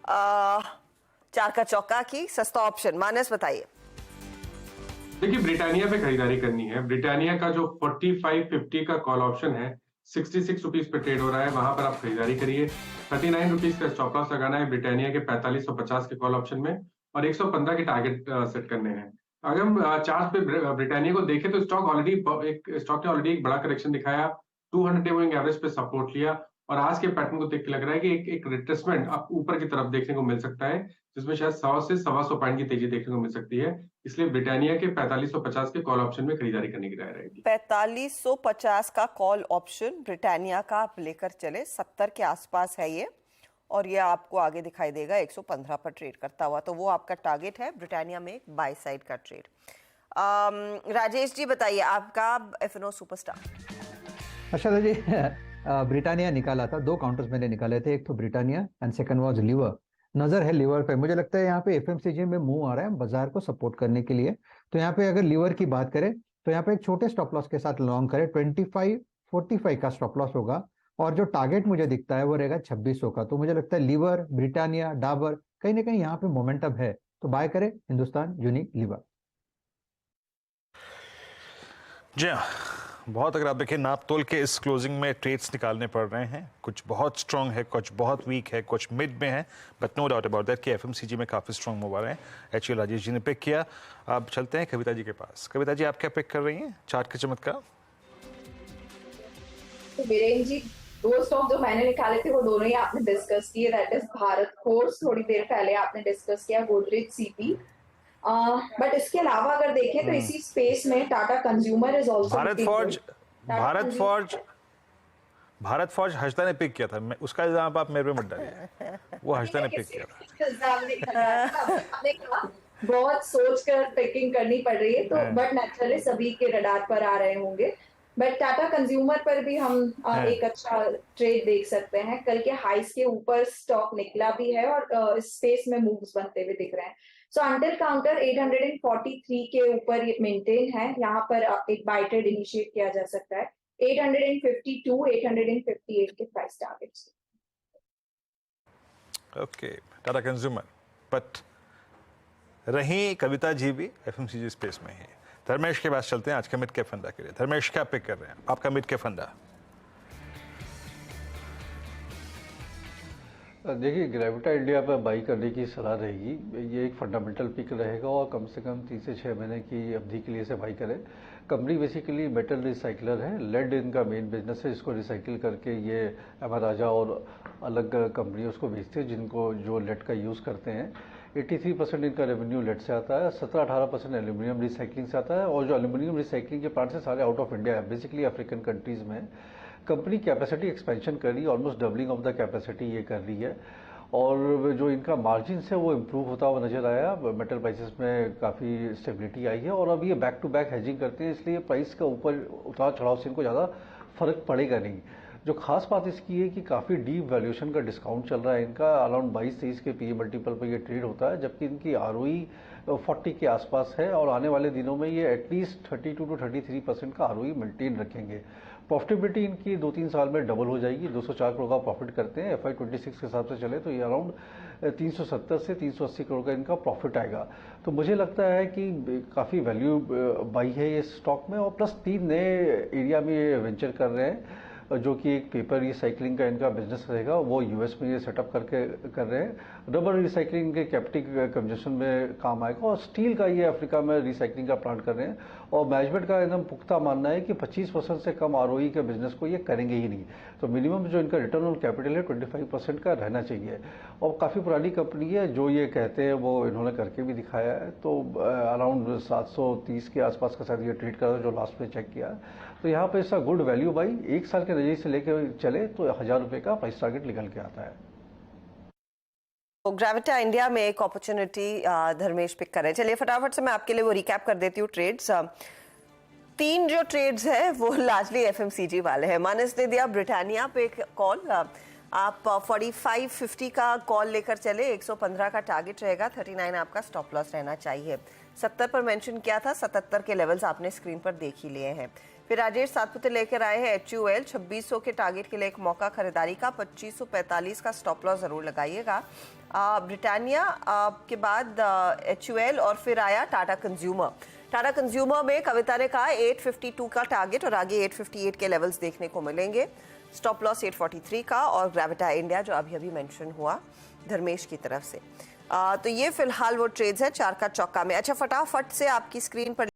चार का चौका की सस्ता ऑप्शन। मानस बताइए। देखिए, ब्रिटानिया पे खरीदारी करनी है। ब्रिटानिया का जो 45.50 का कॉल ऑप्शन है, 66 रुपीज पे ट्रेड हो रहा है, वहां पर आप खरीदारी करिए। 39 रुपीज का स्टॉप लॉस लगाना है ब्रिटानिया के 4550 के कॉल ऑप्शन में, और 115 के टारगेट सेट करने हैं। अगर हम चार्ट पे ब्रिटानिया को देखें तो स्टॉक ने ऑलरेडी एक बड़ा करेक्शन दिखाया, 200 मूविंग एवरेज पे सपोर्ट लिया, और आज के पैटर्न को देख के लग रहा है कि एक रिट्रेसमेंट अब ऊपर की तरफ देखने को मिल सकता है, जिसमें शायद 100 से 125 पॉइंट की तेजी देखने को मिल सकती है। इसलिए ब्रिटानिया के 4550 के कॉल ऑप्शन में खरीदारी करने की राय रहेगी। 4550 का कॉल ऑप्शन ब्रिटानिया का आप लेकर चले, 70 के आसपास है ये, और ये आपको आगे दिखाई देगा 115 पर ट्रेड करता हुआ, तो वो आपका टारगेट है ब्रिटानिया में बाय साइड का ट्रेड। राजेश जी बताइए आपका एफएनओ सुपरस्टार। अच्छा जी, ब्रिटानिया निकाला था, दो काउंटर्स मैंने निकाले थे, एक तो Britannia and second was Lever. नजर है लीवर पे, मुझे लगता है यहाँ पे एफएमसीजी में मूव आ रहा है बाजार को सपोर्ट करने के लिए। तो यहाँ पे अगर लीवर की बात करें तो यहाँ पे एक छोटे स्टॉप लॉस के साथ लॉन्ग करें, 2545 का स्टॉप लॉस होगा, और जो टारगेट मुझे दिखता है वो रहेगा 2600 का। तो मुझे लगता है लीवर, ब्रिटानिया, डाबर कहीं ना कहीं यहाँ पे मोमेंटम है, तो बाय करें हिंदुस्तान यूनिक लीवर। जी हाँ, बहुत अगर आप देखें नाप तोल के इस क्लोजिंग में ट्रेड्स निकालने पड़ रहे हैं, कुछ बहुत स्ट्रांग है, कुछ बहुत वीक है, कुछ मिड में है, but no doubt about that कि एफएमसीजी में काफ़ी स्ट्रांग मूव आ रहे हैं। एक्चुअली राजेश जी ने पिक किया। अब चलते हैं कविता जी के पास। कविता जी, आप क्या पिक कर रही हैं चार्ट के चमत्कार? तो वीरेन जी, दो स्टॉक जो मैंने निकाले थे वो दोनों ही आपने डिस्कस किए, दैट इज भारत फोर्ज, थोड़ी देर पहले आपने डिस्कस किया, गोदरेज सीपी। बट इसके अलावा अगर देखें तो इसी स्पेस में Tata consumer is also Bharat फौज हर्षदा ने पिक किया था, मैं उसका इल्जाम आप मेरे पे मत डालिए, वो हर्षदा ने पिक किया था। बहुत सोच कर पिकिंग करनी पड़ रही है, तो बट नेचुरली सभी के रडार पर आ रहे होंगे। बट टाटा कंज्यूमर पर भी हम एक अच्छा ट्रेड देख सकते हैं। कल के हाइस के ऊपर स्टॉक निकला भी है और इस स्पेस में मूव्स बनते हुए दिख रहे हैं। सो अंटिल काउंटर 843 के ऊपर मेंटेन है, यहाँ पर एक बाय ट्रेड इनिशिएट किया जा सकता है। 852, 858 के price targets. Okay, Tata consumer, but रही कविता जी भी एफएमसीजी स्पेस में है। धर्मेश के पास चलते हैं आज का मिड कैप फंडा के लिए। धर्मेश, क्या पिक कर रहे हैं आपका मिड कैप फंडा? देखिए, ग्रेविटा इंडिया पर बाई करने की सलाह रहेगी। ये एक फंडामेंटल पिक रहेगा और कम से कम 3 से 6 महीने की अवधि के लिए इसे बाई करें। कंपनी बेसिकली मेटल रिसाइकलर है, लेड इनका मेन बिजनेस है, इसको रिसाइकिल करके ये अमराजा और अलग कंपनियों को बेचते हैं जिनको जो लेड का यूज़ करते हैं। 83% इनका रेवेन्यू लेड से आता है, 17-18% एल्यूमिनियम रिसाइकलिंग से आता है, और जो एल्यूमिनियम रिसाइकलिंग के प्लांट्स हैं सारे आउट ऑफ इंडिया है, बेसिकली अफ्रीकन कंट्रीज़ में। कंपनी कैपेसिटी एक्सपेंशन कर रही है, almost doubling of the capacity ये कर रही है, और जो इनका मार्जिन है वो इम्प्रूव होता हुआ नजर आया। मेटल प्राइसेस में काफ़ी स्टेबिलिटी आई है, और अब ये बैक टू बैक हेजिंग करते हैं, इसलिए प्राइस का ऊपर उतार चढ़ाव से इनको ज़्यादा फर्क पड़ेगा नहीं। जो खास बात इसकी है कि काफ़ी डीप वैल्यूएशन का डिस्काउंट चल रहा है इनका, अराउंड 22-23 के पीए मल्टीपल पर ये ट्रेड होता है, जबकि इनकी आरओई 40 के आसपास है, और आने वाले दिनों में ये एटलीस्ट 32 to 33% का आरओई मेंटेन रखेंगे। प्रॉफिटेबिलिटी इनकी 2-3 साल में डबल हो जाएगी, 204 करोड़ का प्रॉफिट करते हैं। FY26 के हिसाब से चले तो ये अराउंड 370 से 380 करोड़ का इनका प्रॉफिट आएगा। तो मुझे लगता है कि काफ़ी वैल्यू बाई है ये स्टॉक में, और प्लस 3 नए एरिया में ये वेंचर कर रहे हैं, जो कि एक पेपर रिसाइकलिंग का इनका बिजनेस रहेगा, वो यूएस में ये सेटअप करके कर रहे हैं। रबर रिसाइकलिंग के कैप्टिव कंजम्पशन में काम आएगा, और स्टील का ये अफ्रीका में रिसाइकलिंग का प्लांट कर रहे हैं, और मैनेजमेंट का एकदम पुख्ता मानना है कि 25% से कम आरओई के बिजनेस को ये करेंगे ही नहीं। तो मिनिमम जो इनका रिटर्न ऑन कैपिटल है 25% का रहना चाहिए, और काफ़ी पुरानी कंपनी है, जो ये कहते हैं वो इन्होंने करके भी दिखाया है। तो अराउंड 730 के आसपास का शायद ये ट्रेड कर रहा है, जो लास्ट में चेक किया। तो यहाँ पे इसका गुड वैल्यू बाई, 1 साल के नजरिए से लेकर चले तो 1000 रुपये का प्राइस टारगेट निकल के आता है। तो ग्रेविटा इंडिया में एक अपॉर्चुनिटी धर्मेश पिक कर रहे हैं। चलिए फटाफट से मैं आपके लिए वो रिकैप कर देती हूँ ट्रेड्स। 3 ट्रेड्स है वो लार्जली एफएमसीजी वाले हैं। मानस ने दिया ब्रिटानिया पे कॉल आप 45.50 का कॉल लेकर चले, 115 का टारगेट रहेगा, 39 आपका स्टॉप लॉस रहना चाहिए। 70 पर मेंशन किया था, 77 के लेवल्स आपने स्क्रीन पर देख ही लिए हैं। फिर राजेश सातपुते लेकर आए हैं HUL 2600 के टारगेट के लिए एक मौका खरीदारी का, 2545 का स्टॉप लॉस जरूर लगाइएगा। ब्रिटानिया के बाद HUL और फिर आया टाटा कंज्यूमर। टाटा कंज्यूमर में कविता ने कहा 852 का टारगेट और आगे 858 के लेवल्स देखने को मिलेंगे। स्टॉप लॉस 843 का और ग्रेविटा इंडिया जो अभी अभी मेंशन हुआ धर्मेश की तरफ से। तो ये फिलहाल वो ट्रेड्स है 4 का चौका में। अच्छा, फटाफट से आपकी स्क्रीन पर